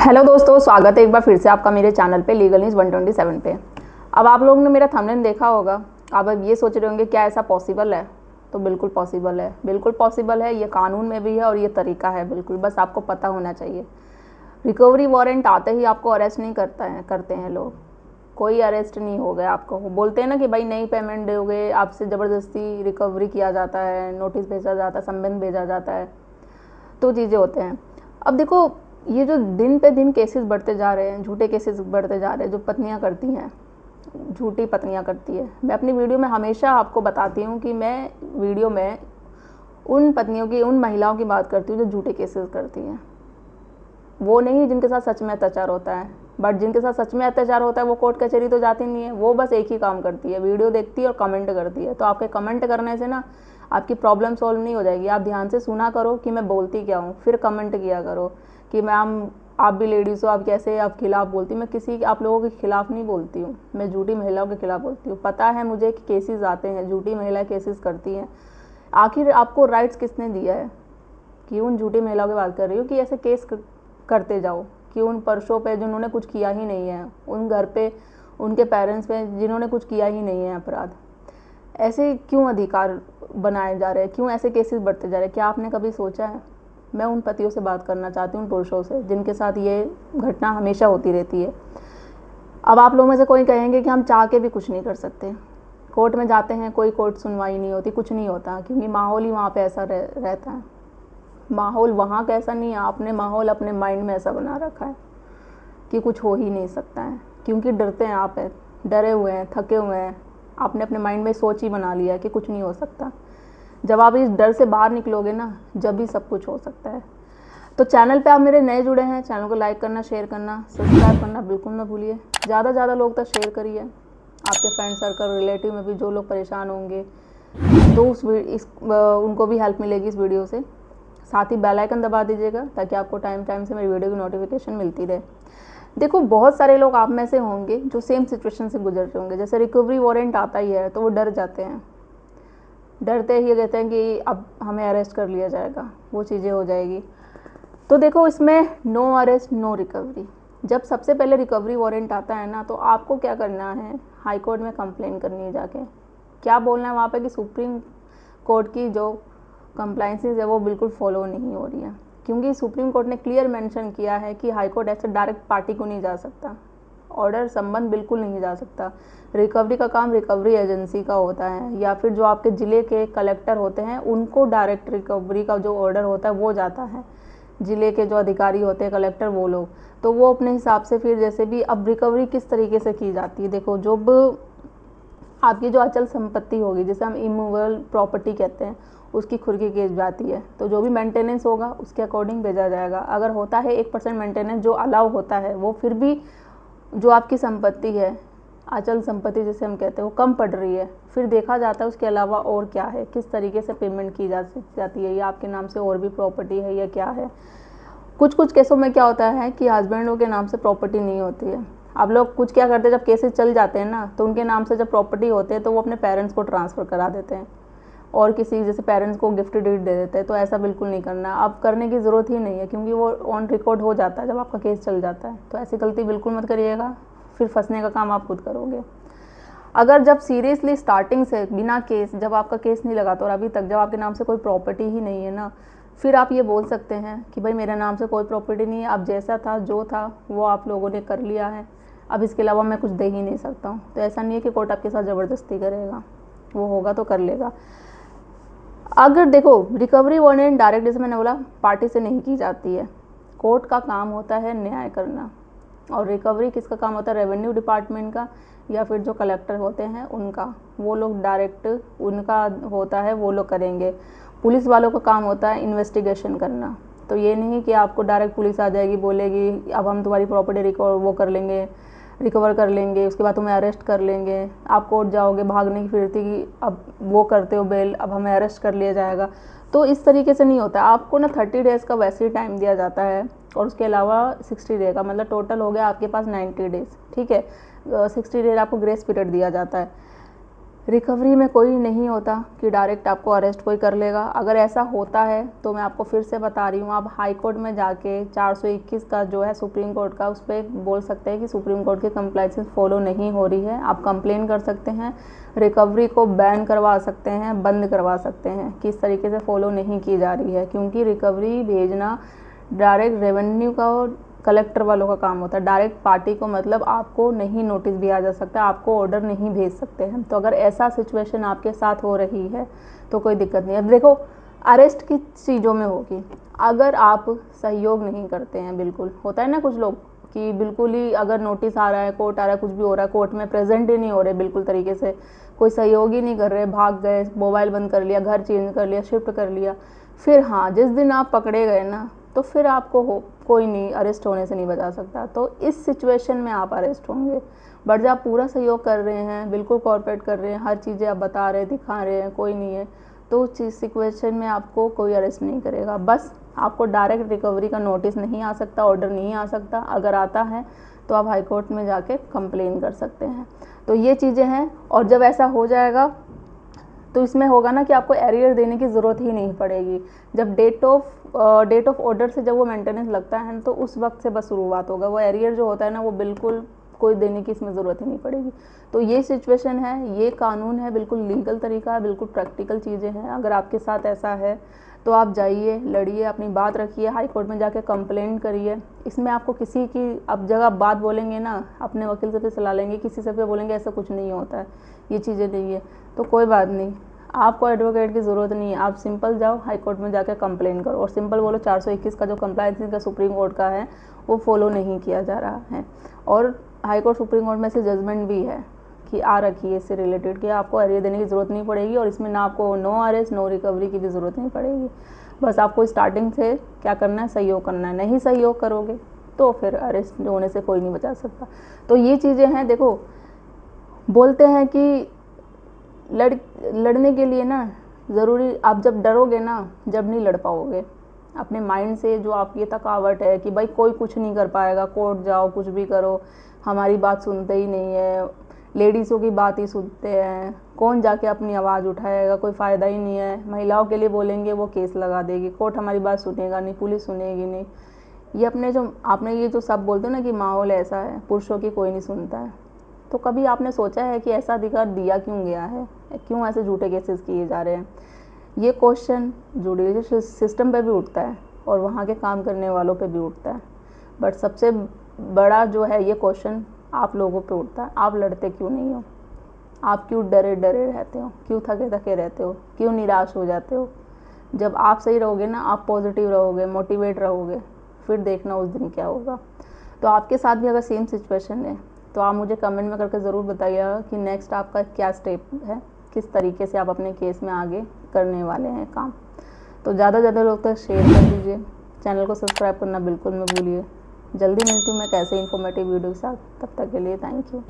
Hello दोस्तों, स्वागत है एक बार फिर से आपका मेरे चैनल पे लीगल न्यूज़ 127 पे। अब आप लोगों ने मेरा थंबनेल देखा होगा। अब ये सोच रहे होंगे क्या ऐसा पॉसिबल है? तो बिल्कुल पॉसिबल है, बिल्कुल पॉसिबल है। ये कानून में भी है और ये तरीका है बिल्कुल, बस आपको पता होना चाहिए। रिकवरी वारंट आते ही आपको अरेस्ट नहीं करते हैं लोग। कोई अरेस्ट नहीं हो गया आपको। वो बोलते हैं ना कि भाई नहीं पेमेंट दोगे, आपसे ज़बरदस्ती रिकवरी किया जाता है, नोटिस भेजा जाता है, संबंध भेजा जाता है, तो चीज़ें होते हैं। अब देखो, ये जो दिन पे दिन केसेस बढ़ते जा रहे हैं, झूठे केसेस बढ़ते जा रहे हैं, जो पत्नियां करती हैं, झूठी पत्नियां करती है। मैं अपनी वीडियो में हमेशा आपको बताती हूँ कि मैं वीडियो में उन पत्नियों की, उन महिलाओं की बात करती हूँ जो झूठे केसेस करती हैं। वो नहीं जिनके साथ सच में अत्याचार होता है, बट जिनके साथ सच में अत्याचार होता है वो कोर्ट कचहरी तो जाती नहीं है। वो बस एक ही काम करती है, वीडियो देखती है और कमेंट करती है। तो आपके कमेंट करने से ना आपकी प्रॉब्लम सॉल्व नहीं हो जाएगी। आप ध्यान से सुना करो कि मैं बोलती क्या हूँ, फिर कमेंट किया करो कि मैम आप भी लेडीज़ हो, आप कैसे आप खिलाफ बोलती। मैं किसी आप लोगों के खिलाफ नहीं बोलती हूँ, मैं झूठी महिलाओं के खिलाफ बोलती हूँ। पता है मुझे कि केसेस आते हैं, झूठी महिला केसेस करती हैं। आखिर आपको राइट्स किसने दिया है कि उन झूठी महिलाओं की बात कर रही हूँ कि ऐसे केस करते जाओ? कि उन पर्सों पे जिन्होंने कुछ किया ही नहीं है, उन घर पे उनके पेरेंट्स पे जिन्होंने कुछ किया ही नहीं है अपराध, ऐसे क्यों अधिकार बनाए जा रहे हैं? क्यों ऐसे केसेस बढ़ते जा रहे हैं? क्या आपने कभी सोचा है? मैं उन पतियों से बात करना चाहती हूँ, उन पुरुषों से जिनके साथ ये घटना हमेशा होती रहती है। अब आप लोगों में से कोई कहेंगे कि हम चाह के भी कुछ नहीं कर सकते। कोर्ट में जाते हैं, कोई कोर्ट सुनवाई नहीं होती, कुछ नहीं होता, क्योंकि माहौल ही वहाँ पे ऐसा रहता है। माहौल वहाँ का ऐसा नहीं है, आपने माहौल अपने माइंड में ऐसा बना रखा है कि कुछ हो ही नहीं सकता है, क्योंकि डरते हैं आप, डरे हुए हैं, थके हुए हैं। आपने अपने माइंड में सोच ही बना लिया है कि कुछ नहीं हो सकता। जब आप इस डर से बाहर निकलोगे ना, जब भी सब कुछ हो सकता है। तो चैनल पे आप मेरे नए जुड़े हैं, चैनल को लाइक करना, शेयर करना, सब्सक्राइब करना बिल्कुल ना भूलिए। ज़्यादा से ज़्यादा लोग तक शेयर करिए। आपके फ्रेंड सर्कल, रिलेटिव में भी जो लोग परेशान होंगे तो उनको भी हेल्प मिलेगी इस वीडियो से। साथ ही बेल आइकन दबा दीजिएगा ताकि आपको टाइम टाइम से मेरी वीडियो की नोटिफिकेशन मिलती रहे। देखो, बहुत सारे लोग आप में से होंगे जो सेम सिचुएशन से गुजर रहे होंगे। जैसे रिकवरी वारंट आता ही है तो वो डर जाते हैं, डरते ही कहते हैं कि अब हमें अरेस्ट कर लिया जाएगा, वो चीज़ें हो जाएगी। तो देखो, इसमें नो अरेस्ट नो रिकवरी। जब सबसे पहले रिकवरी वारंट आता है ना, तो आपको क्या करना है, हाई कोर्ट में कंप्लेन करनी है जाके। क्या बोलना है वहाँ पे कि सुप्रीम कोर्ट की जो कंप्लाइंसेस है वो बिल्कुल फॉलो नहीं हो रही है, क्योंकि सुप्रीम कोर्ट ने क्लियर मेंशन किया है कि हाई कोर्ट ऐसे डायरेक्ट पार्टी को नहीं जा सकता, ऑर्डर संबंध बिल्कुल नहीं जा सकता। रिकवरी का काम रिकवरी एजेंसी का होता है, या फिर जो आपके ज़िले के कलेक्टर होते हैं उनको डायरेक्ट रिकवरी का जो ऑर्डर होता है वो जाता है। ज़िले के जो अधिकारी होते हैं, कलेक्टर, वो लोग तो वो अपने हिसाब से फिर जैसे भी। अब रिकवरी किस तरीके से की जाती है, देखो, जब आपकी जो अचल संपत्ति होगी, जिसे हम इमूवेबल प्रॉपर्टी कहते हैं, उसकी खुर्की की जाती है, तो जो भी मेंटेनेंस होगा उसके अकॉर्डिंग भेजा जाएगा। अगर होता है 1% मेंटेनेंस जो अलाउ होता है, वो फिर भी जो आपकी संपत्ति है, अचल संपत्ति जिसे हम कहते हैं, वो कम पड़ रही है, फिर देखा जाता है उसके अलावा और क्या है, किस तरीके से पेमेंट की जाती है, या आपके नाम से और भी प्रॉपर्टी है या क्या है। कुछ कुछ केसों में क्या होता है कि हस्बैंडों के नाम से प्रॉपर्टी नहीं होती है। अब लोग कुछ क्या करते हैं, जब केसेस चल जाते हैं ना, तो उनके नाम से जब प्रॉपर्टी होते हैं तो वो अपने पेरेंट्स को ट्रांसफ़र करा देते हैं और किसी जैसे पेरेंट्स को गिफ्ट डीड दे देते हैं। तो ऐसा बिल्कुल नहीं करना, अब करने की ज़रूरत ही नहीं है, क्योंकि वो ऑन रिकॉर्ड हो जाता है जब आपका केस चल जाता है। तो ऐसी गलती बिल्कुल मत करिएगा, फिर फंसने का काम आप खुद करोगे। अगर जब सीरियसली स्टार्टिंग से बिना केस, जब आपका केस नहीं लगा तो और अभी तक जब आपके नाम से कोई प्रॉपर्टी ही नहीं है ना, फिर आप ये बोल सकते हैं कि भाई मेरे नाम से कोई प्रॉपर्टी नहीं है, अब जैसा था जो था वो आप लोगों ने कर लिया है, अब इसके अलावा मैं कुछ दे ही नहीं सकता हूँ। तो ऐसा नहीं है कि कोर्ट आपके साथ ज़बरदस्ती करेगा, वो होगा तो कर लेगा। अगर देखो, रिकवरी वारंट डायरेक्ट, जैसे मैंने बोला, पार्टी से नहीं की जाती है। कोर्ट का काम होता है न्याय करना, और रिकवरी किसका काम होता है, रेवेन्यू डिपार्टमेंट का, या फिर जो कलेक्टर होते हैं उनका। वो लोग डायरेक्ट, उनका होता है, वो लोग करेंगे। पुलिस वालों का काम होता है इन्वेस्टिगेशन करना। तो ये नहीं कि आपको डायरेक्ट पुलिस आ जाएगी, बोलेगी अब हम तुम्हारी प्रॉपर्टी रिकवर कर लेंगे, उसके बाद तुम्हें अरेस्ट कर लेंगे, आप कोर्ट जाओगे भागने की फिरती कि अब वो करते हो बेल, अब हमें अरेस्ट कर लिया जाएगा। तो इस तरीके से नहीं होता। आपको ना 30 डेज़ का वैसे ही टाइम दिया जाता है, और उसके अलावा 60 डे का, मतलब टोटल हो गया आपके पास 90 डेज़, ठीक है। 60 डेज आपको ग्रेस पीरियड दिया जाता है। रिकवरी में कोई नहीं होता कि डायरेक्ट आपको अरेस्ट कोई कर लेगा। अगर ऐसा होता है तो मैं आपको फिर से बता रही हूँ, आप हाई कोर्ट में जाके 421 का जो है सुप्रीम कोर्ट का, उस पर बोल सकते हैं कि सुप्रीम कोर्ट की कंप्लाइंसेस फॉलो नहीं हो रही है। आप कंप्लेन कर सकते हैं, रिकवरी को बैन करवा सकते हैं, बंद करवा सकते हैं, किस तरीके से फॉलो नहीं की जा रही है, क्योंकि रिकवरी भेजना डायरेक्ट रेवेन्यू का और कलेक्टर वालों का काम होता है। डायरेक्ट पार्टी को मतलब आपको नहीं नोटिस भी आ जा सकता है, आपको ऑर्डर नहीं भेज सकते हैं। तो अगर ऐसा सिचुएशन आपके साथ हो रही है तो कोई दिक्कत नहीं है। देखो, अरेस्ट किस चीज़ों में होगी, अगर आप सहयोग नहीं करते हैं। बिल्कुल होता है ना कुछ लोग कि बिल्कुल ही अगर नोटिस आ रहा है, कोर्ट आ रहा है, कुछ भी हो रहा है, कोर्ट में प्रेजेंट ही नहीं हो रहे बिल्कुल तरीके से, कोई सहयोग ही नहीं कर रहे, भाग गए, मोबाइल बंद कर लिया, घर चेंज कर लिया, शिफ्ट कर लिया, फिर हाँ जिस दिन आप पकड़े गए ना तो फिर आपको कोई नहीं अरेस्ट होने से नहीं बचा सकता। तो इस सिचुएशन में आप अरेस्ट होंगे। बट जब आप पूरा सहयोग कर रहे हैं, बिल्कुल कॉर्पोरेट कर रहे हैं, हर चीज़ें आप बता रहे हैं, दिखा रहे हैं, कोई नहीं है, तो उस सिचुएशन में आपको कोई अरेस्ट नहीं करेगा। बस आपको डायरेक्ट रिकवरी का नोटिस नहीं आ सकता, ऑर्डर नहीं आ सकता। अगर आता है तो आप हाई कोर्ट में जाके कंप्लेन कर सकते हैं। तो ये चीज़ें हैं। और जब ऐसा हो जाएगा तो इसमें होगा ना कि आपको एरियर देने की ज़रूरत ही नहीं पड़ेगी। जब डेट ऑफ ऑर्डर से जब वो मेंटेनेंस लगता है तो उस वक्त से बस शुरुआत होगा। वो एरियर जो होता है ना, वो बिल्कुल कोई देने की इसमें ज़रूरत ही नहीं पड़ेगी। तो ये सिचुएशन है, ये कानून है, बिल्कुल लीगल तरीका है, बिल्कुल प्रैक्टिकल चीज़ें हैं। अगर आपके साथ ऐसा है तो आप जाइए, लड़िए, अपनी बात रखिए, हाई कोर्ट में जाके कंप्लेन करिए। इसमें आपको किसी की अब जगह बात बोलेंगे ना, अपने वकील से फिर सलाह लेंगे, किसी से फिर बोलेंगे ऐसा कुछ नहीं होता है, ये चीज़ें नहीं है, तो कोई बात नहीं, आपको एडवोकेट की ज़रूरत नहीं है। आप सिंपल जाओ हाई कोर्ट में जाकर कंप्लेन करो और सिंपल बोलो 421 का जो कंप्लायंस का सुप्रीम कोर्ट का है वो फॉलो नहीं किया जा रहा है। और हाई कोर्ट सुप्रीम कोर्ट में से जजमेंट भी है कि आ रखी है इससे रिलेटेड कि आपको एरियर देने की ज़रूरत नहीं पड़ेगी और इसमें ना आपको नो अरेस्ट नो रिकवरी की भी ज़रूरत नहीं पड़ेगी। बस आपको स्टार्टिंग से क्या करना है, सहयोग करना है। नहीं सहयोग करोगे तो फिर अरेस्ट होने से कोई नहीं बचा सकता। तो ये चीज़ें हैं। देखो, बोलते हैं कि लड़ने के लिए ना ज़रूरी, आप जब डरोगे ना, जब नहीं लड़ पाओगे। अपने माइंड से जो आपकी थकावट है कि भाई कोई कुछ नहीं कर पाएगा, कोर्ट जाओ, कुछ भी करो, हमारी बात सुनते ही नहीं है, लेडीज़ों की बात ही सुनते हैं, कौन जाके अपनी आवाज़ उठाएगा, कोई फ़ायदा ही नहीं है, महिलाओं के लिए बोलेंगे वो केस लगा देगी, कोर्ट हमारी बात सुनेगा नहीं, पुलिस सुनेगी नहीं। ये आपने ये जो सब बोलते हो ना कि माहौल ऐसा है, पुरुषों की कोई नहीं सुनता है, तो कभी आपने सोचा है कि ऐसा अधिकार दिया क्यों गया है, क्यों ऐसे झूठे केसेस किए जा रहे हैं? ये क्वेश्चन जुडिशियल सिस्टम पे भी उठता है और वहाँ के काम करने वालों पे भी उठता है। बट सबसे बड़ा जो है ये क्वेश्चन आप लोगों पे उठता है, आप लड़ते क्यों नहीं हो? आप क्यों डरे डरे रहते हो? क्यों थके थके रहते हो? क्यों निराश हो जाते हो? जब आप सही रहोगे ना, आप पॉजिटिव रहोगे, मोटिवेट रहोगे, फिर देखना उस दिन क्या होगा। तो आपके साथ भी अगर सेम सिचुएशन है तो आप मुझे कमेंट में करके ज़रूर बताइएगा कि नेक्स्ट आपका क्या स्टेप है, किस तरीके से आप अपने केस में आगे करने वाले हैं काम। तो ज़्यादा से ज़्यादा लोग तक शेयर कर दीजिए, चैनल को सब्सक्राइब करना बिल्कुल मत भूलिए। जल्दी मिलती हूँ मैं कैसे इन्फॉर्मेटिव वीडियो के साथ, तब तक के लिए थैंक यू।